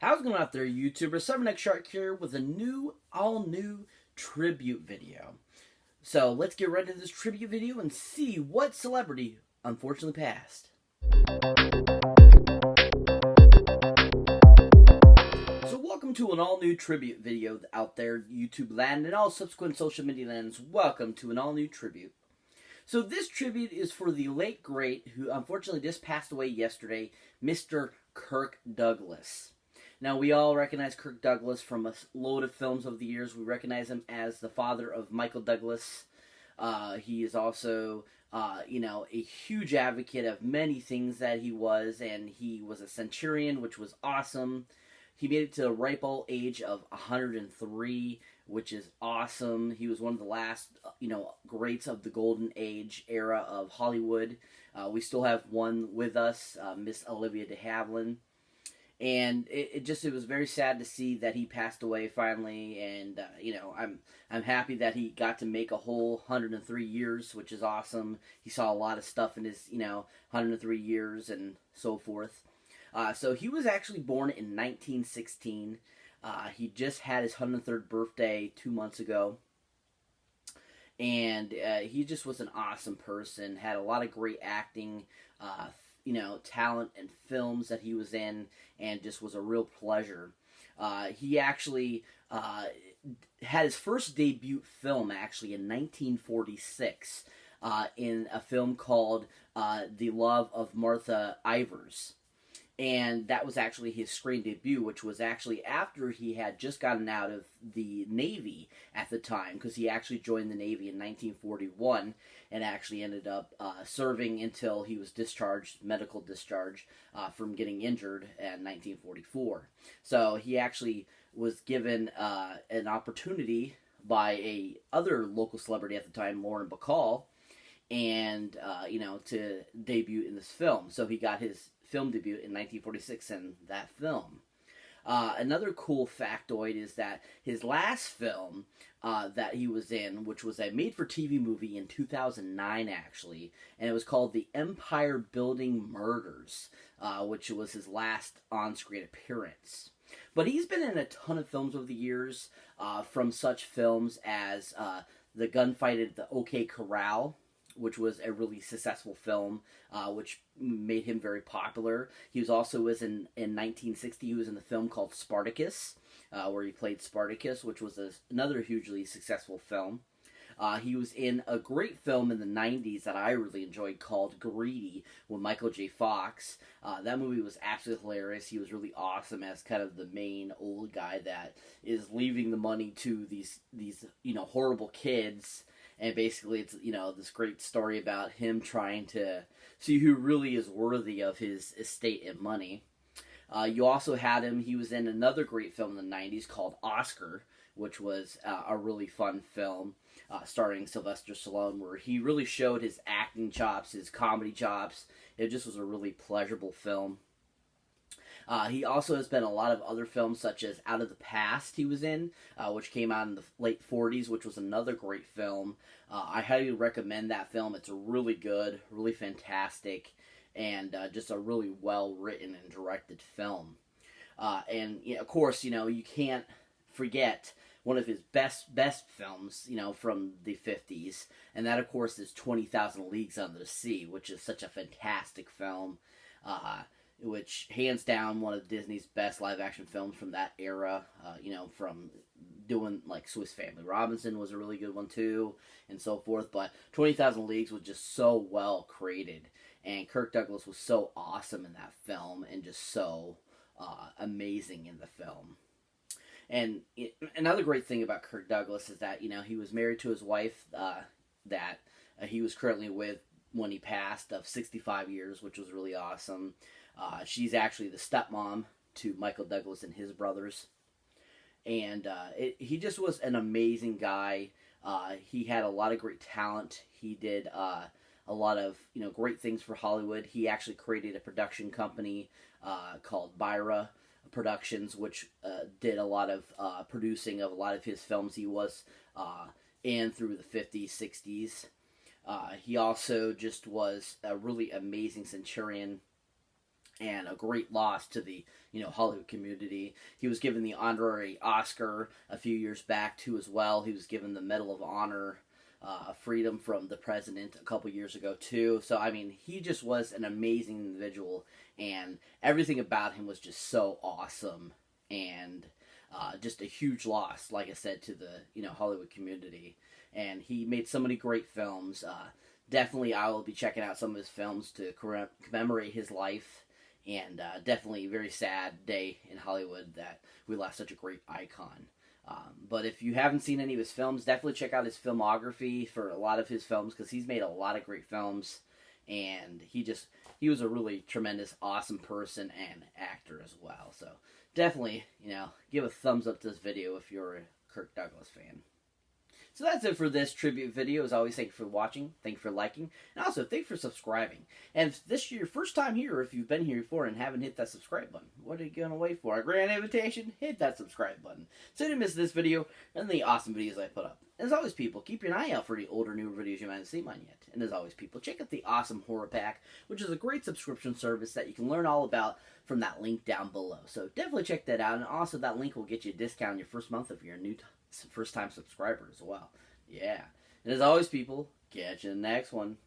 How's it going out there, YouTuber? Cyberneticshark here with a all-new tribute video. So let's get right into this tribute video and see what celebrity unfortunately passed. So welcome to an all-new tribute video out there, YouTube land, and all subsequent social media lands. Welcome to an all-new tribute. So this tribute is for the late great, who unfortunately just passed away yesterday, Mr. Kirk Douglas. Now, we all recognize Kirk Douglas from a load of films over the years. We recognize him as the father of Michael Douglas. He is also, a huge advocate of many things that he was, and he was a centurion, which was awesome. He made it to the ripe old age of 103, which is awesome. He was one of the last, greats of the golden age era of Hollywood. We still have one with us, Miss Olivia de Havilland. And it was very sad to see that he passed away finally, and I'm happy that he got to make a whole 103 years, which is awesome. He saw a lot of stuff in his 103 years and so forth. So he was actually born in 1916. He just had his 103rd birthday 2 months ago, and he just was an awesome person. Had a lot of great acting. Talent and films that he was in, and just was a real pleasure. He actually had his first debut film actually in 1946 in a film called The Love of Martha Ivers. And that was actually his screen debut, which was actually after he had just gotten out of the Navy at the time, because he actually joined the Navy in 1941 and actually ended up serving until he was discharged, medical discharge, from getting injured in 1944. So he actually was given an opportunity by a other local celebrity at the time, Lauren Bacall, and to debut in this film. So he got his film debut in 1946 in that film. Another cool factoid is that his last film that he was in, which was a made-for-TV movie in 2009 actually, and it was called The Empire Building Murders, which was his last on-screen appearance. But he's been in a ton of films over the years, from such films as The Gunfight at the OK Corral, which was a really successful film, which made him very popular. He was also in 1960, he was in the film called Spartacus, where he played Spartacus, which was another hugely successful film. He was in a great film in the 90s that I really enjoyed called Greedy with Michael J. Fox. That movie was absolutely hilarious. He was really awesome as kind of the main old guy that is leaving the money to these horrible kids. And basically, it's, this great story about him trying to see who really is worthy of his estate and money. You also had him, he was in another great film in the 90s called Oscar, which was a really fun film, starring Sylvester Stallone, where he really showed his acting chops, his comedy chops. It just was a really pleasurable film. He also has been in a lot of other films, such as Out of the Past he was in, which came out in the late 40s, which was another great film. I highly recommend that film. It's really good, really fantastic, and just a really well-written and directed film. And, of course, you can't forget one of his best films, from the 50s, and that, of course, is 20,000 Leagues Under the Sea, which is such a fantastic film, which hands down one of Disney's best live-action films from that era, from doing, like, Swiss Family Robinson was a really good one, too, and so forth, but 20,000 Leagues was just so well created, and Kirk Douglas was so awesome in that film, and just so amazing in the film. And another great thing about Kirk Douglas is that, he was married to his wife that he was currently with when he passed, of 65 years, which was really awesome. She's actually the stepmom to Michael Douglas and his brothers. And he just was an amazing guy. He had a lot of great talent. He did a lot of great things for Hollywood. He actually created a production company called Byra Productions, which did a lot of producing of a lot of his films he was in through the 50s, 60s. He also just was a really amazing centurion and a great loss to the Hollywood community. He was given the honorary Oscar a few years back too as well. He was given the Medal of Honor, freedom from the president a couple years ago too. So I mean, he just was an amazing individual, and everything about him was just so awesome, and just a huge loss, like I said, to the Hollywood community. And he made so many great films. Definitely, I will be checking out some of his films to commemorate his life. And definitely a very sad day in Hollywood that we lost such a great icon. But if you haven't seen any of his films, definitely check out his filmography for a lot of his films, because he's made a lot of great films. And he was a really tremendous, awesome person and actor as well. So definitely, give a thumbs up to this video if you're a Kirk Douglas fan. So that's it for this tribute video. As always, thank you for watching, thank you for liking, and also thank you for subscribing. And if this is your first time here, or if you've been here before and haven't hit that subscribe button, what are you going to wait for? A grand invitation? Hit that subscribe button so you don't miss this video and the awesome videos I put up. And as always, people, keep your eye out for the older, newer videos you might not have seen mine yet. And as always, people, check out the awesome Horror Pack, which is a great subscription service that you can learn all about from that link down below. So definitely check that out. And also, that link will get you a discount on your first month if you're a new first-time subscriber as well. Yeah. And as always, people, catch you in the next one.